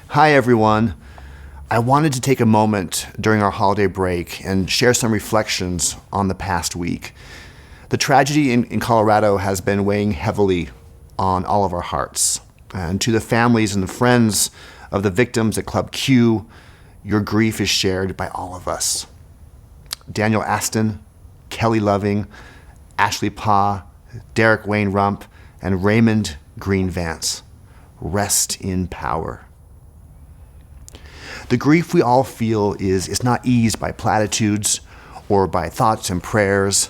Hi, everyone. I wanted to take a moment during our holiday break and share some reflections on the past week. The tragedy in Colorado has been weighing heavily on all of our hearts. And to the families and the friends of the victims at Club Q, your grief is shared by all of us. Daniel Aston, Kelly Loving, Ashley Pa, Derek Wayne Rump, and Raymond Green Vance. Rest in power. The grief we all feel is not eased by platitudes or by thoughts and prayers.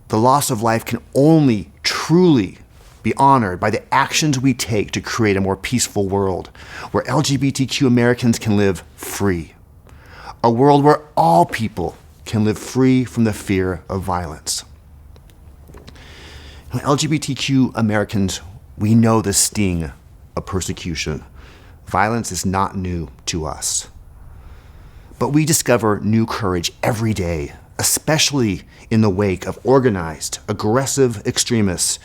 The loss of life can only truly be honored by the actions we take to create a more peaceful world where LGBTQ Americans can live free. A world where all people can live free from the fear of violence. LGBTQ Americans, we know the sting of persecution. Violence is not new to us. But we discover new courage every day, especially in the wake of organized, aggressive extremists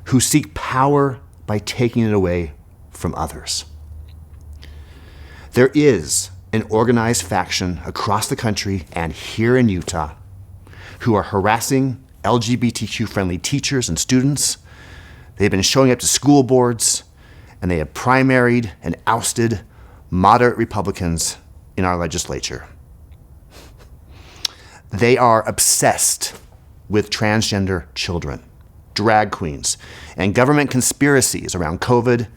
who seek power by taking it away from others. There is an organized faction across the country and here in Utah who are harassing LGBTQ-friendly teachers and students. They've been showing up to school boards, and they have primaried and ousted moderate Republicans in our legislature. They are obsessed with transgender children, drag queens, and government conspiracies around COVID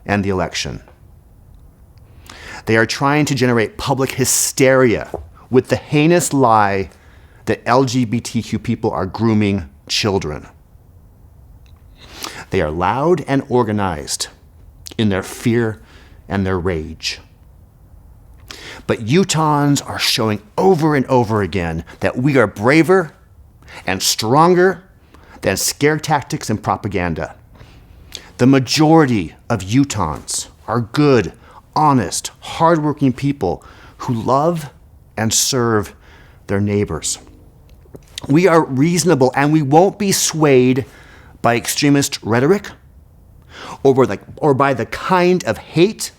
and the election. They are trying to generate public hysteria with the heinous lie that LGBTQ people are grooming children. They are loud and organized in their fear and their rage. But Utahns are showing over and over again that we are braver and stronger than scare tactics and propaganda. The majority of Utahns are good, honest, hardworking people who love and serve their neighbors. We are reasonable and we won't be swayed by extremist rhetoric or by the kind of hate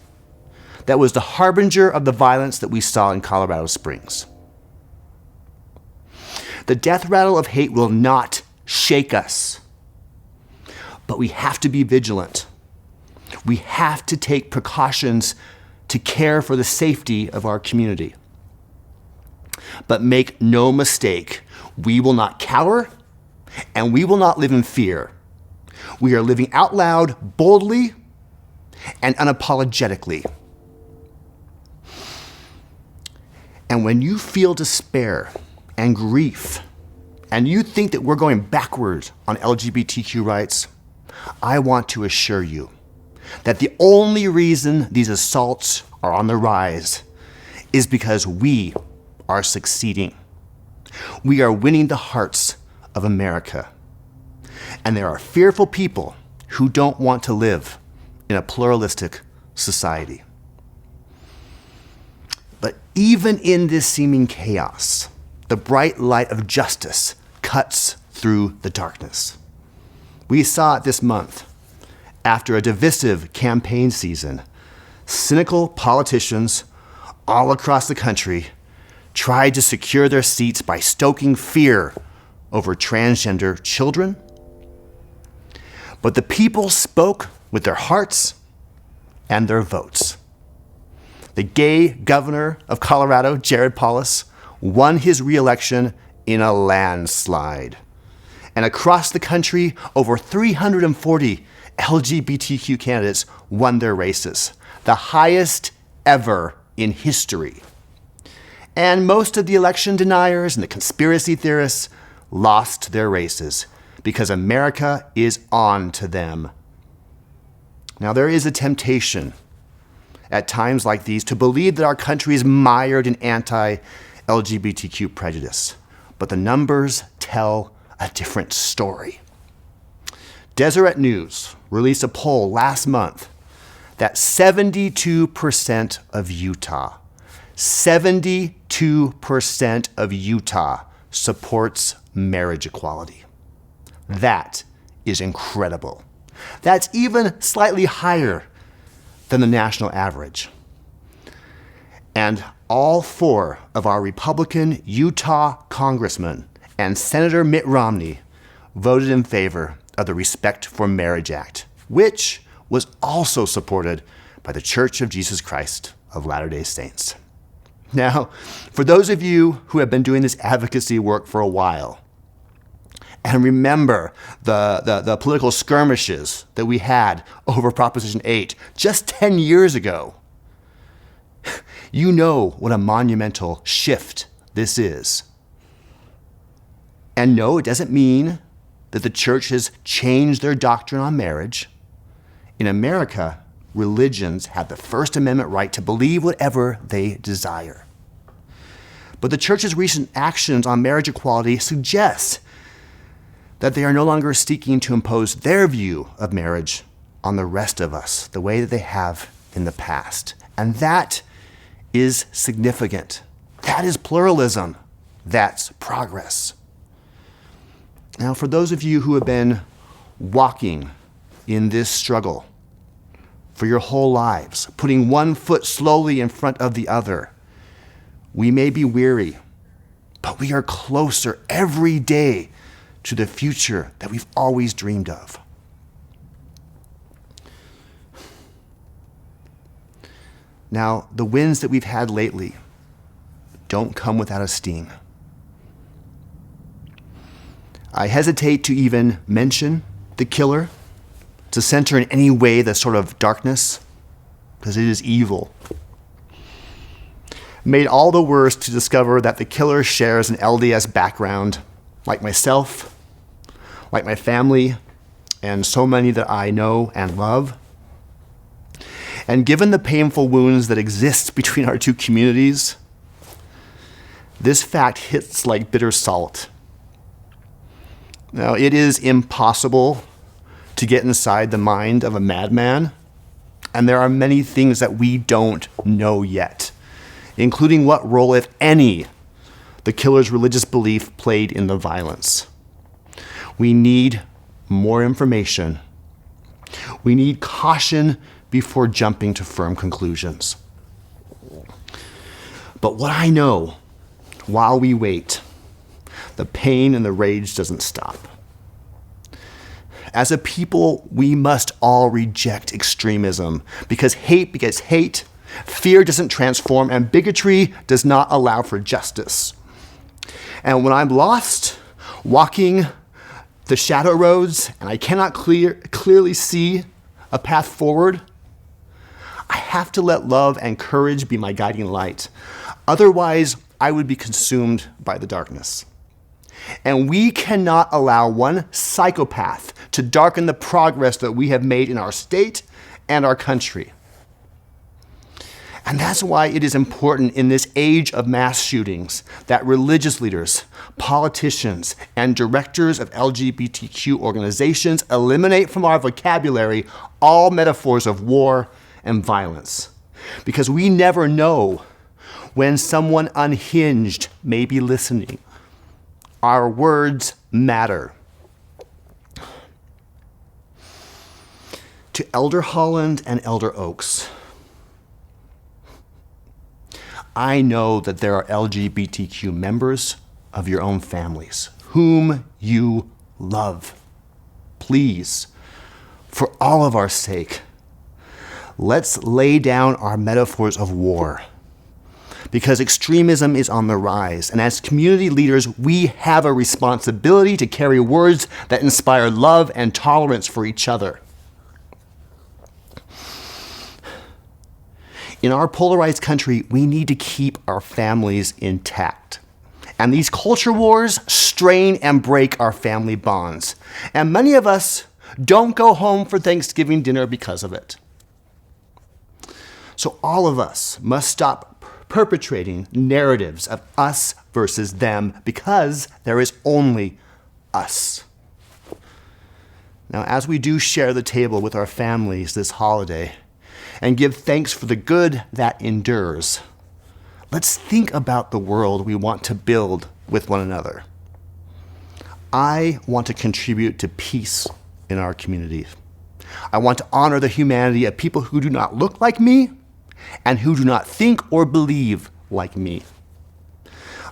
that was the harbinger of the violence that we saw in Colorado Springs. The death rattle of hate will not shake us, but we have to be vigilant. We have to take precautions to care for the safety of our community. But make no mistake, we will not cower and we will not live in fear. We are living out loud, boldly, and unapologetically. And when you feel despair and grief, and you think that we're going backwards on LGBTQ rights, I want to assure you that the only reason these assaults are on the rise is because we are succeeding. We are winning the hearts of America. And there are fearful people who don't want to live in a pluralistic society. But even in this seeming chaos, the bright light of justice cuts through the darkness. We saw it this month. After a divisive campaign season, cynical politicians all across the country tried to secure their seats by stoking fear over transgender children. But the people spoke with their hearts and their votes. The gay governor of Colorado, Jared Polis, won his re-election in a landslide. And across the country, over 340 LGBTQ candidates won their races, the highest ever in history. And most of the election deniers and the conspiracy theorists lost their races because America is on to them. Now, there is a temptation at times like these to believe that our country is mired in anti-LGBTQ prejudice, but the numbers tell a different story. Deseret News released a poll last month that 72% of Utah, 72% of Utah supports marriage equality. That is incredible. That's even slightly higher than the national average. And all 4 of our Republican Utah congressmen and Senator Mitt Romney voted in favor of the Respect for Marriage Act, which was also supported by the Church of Jesus Christ of Latter-day Saints. Now, for those of you who have been doing this advocacy work for a while, and remember the political skirmishes that we had over Proposition 8 just 10 years ago, you know what a monumental shift this is. And no, it doesn't mean that the church has changed their doctrine on marriage. In America, religions have the First Amendment right to believe whatever they desire. But the church's recent actions on marriage equality suggest that they are no longer seeking to impose their view of marriage on the rest of us the way that they have in the past. And that is significant. That is pluralism. That's progress. Now, for those of you who have been walking in this struggle for your whole lives, putting one foot slowly in front of the other, we may be weary, but we are closer every day to the future that we've always dreamed of. Now, the wins that we've had lately don't come without a sting. I hesitate to even mention the killer, to center in any way the sort of darkness, because it is evil. Made all the worse to discover that the killer shares an LDS background, like myself, like my family, and so many that I know and love. And given the painful wounds that exist between our two communities, this fact hits like bitter salt. Now, it is impossible to get inside the mind of a madman, and there are many things that we don't know yet, including what role, if any, the killer's religious belief played in the violence. We need more information. We need caution before jumping to firm conclusions. But what I know, while we wait, the pain and the rage doesn't stop. As a people, we must all reject extremism because hate begets hate, fear doesn't transform, and bigotry does not allow for justice. And when I'm lost, walking the shadow roads, and I cannot clearly see a path forward, I have to let love and courage be my guiding light. Otherwise, I would be consumed by the darkness. And we cannot allow one psychopath to darken the progress that we have made in our state and our country. And that's why it is important in this age of mass shootings that religious leaders, politicians, and directors of LGBTQ organizations eliminate from our vocabulary all metaphors of war and violence. Because we never know when someone unhinged may be listening. Our words matter. To Elder Holland and Elder Oaks, I know that there are LGBTQ members of your own families whom you love. Please, for all of our sake, let's lay down our metaphors of war, because extremism is on the rise. And as community leaders, we have a responsibility to carry words that inspire love and tolerance for each other. In our polarized country, we need to keep our families intact. And these culture wars strain and break our family bonds. And many of us don't go home for Thanksgiving dinner because of it. So all of us must stop perpetrating narratives of us versus them, because there is only us. Now, as we do share the table with our families this holiday and give thanks for the good that endures, let's think about the world we want to build with one another. I want to contribute to peace in our community. I want to honor the humanity of people who do not look like me and who do not think or believe like me.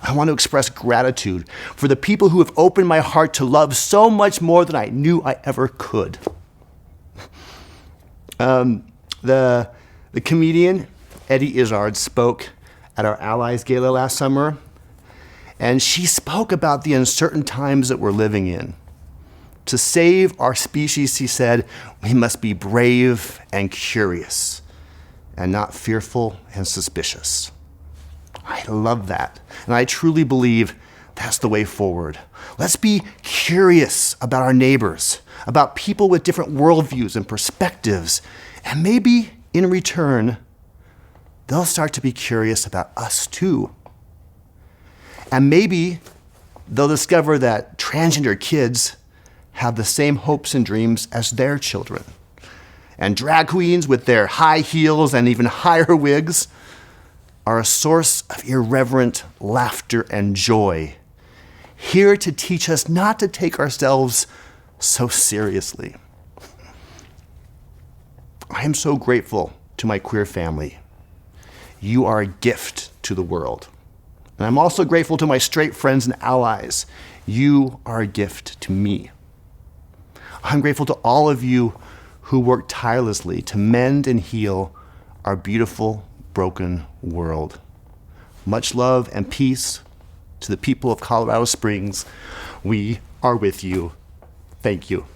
I want to express gratitude for the people who have opened my heart to love so much more than I knew I ever could. The comedian Eddie Izzard spoke at our Allies Gala last summer, and she spoke about the uncertain times that we're living in. To save our species, he said, we must be brave and curious and not fearful and suspicious. I love that, and I truly believe that's the way forward. Let's be curious about our neighbors, about people with different worldviews and perspectives, and maybe in return, they'll start to be curious about us too. And maybe they'll discover that transgender kids have the same hopes and dreams as their children. And drag queens with their high heels and even higher wigs are a source of irreverent laughter and joy, here to teach us not to take ourselves so seriously. I am so grateful to my queer family. You are a gift to the world. And I'm also grateful to my straight friends and allies. You are a gift to me. I'm grateful to all of you who work tirelessly to mend and heal our beautiful, broken world. Much love and peace to the people of Colorado Springs. We are with you. Thank you.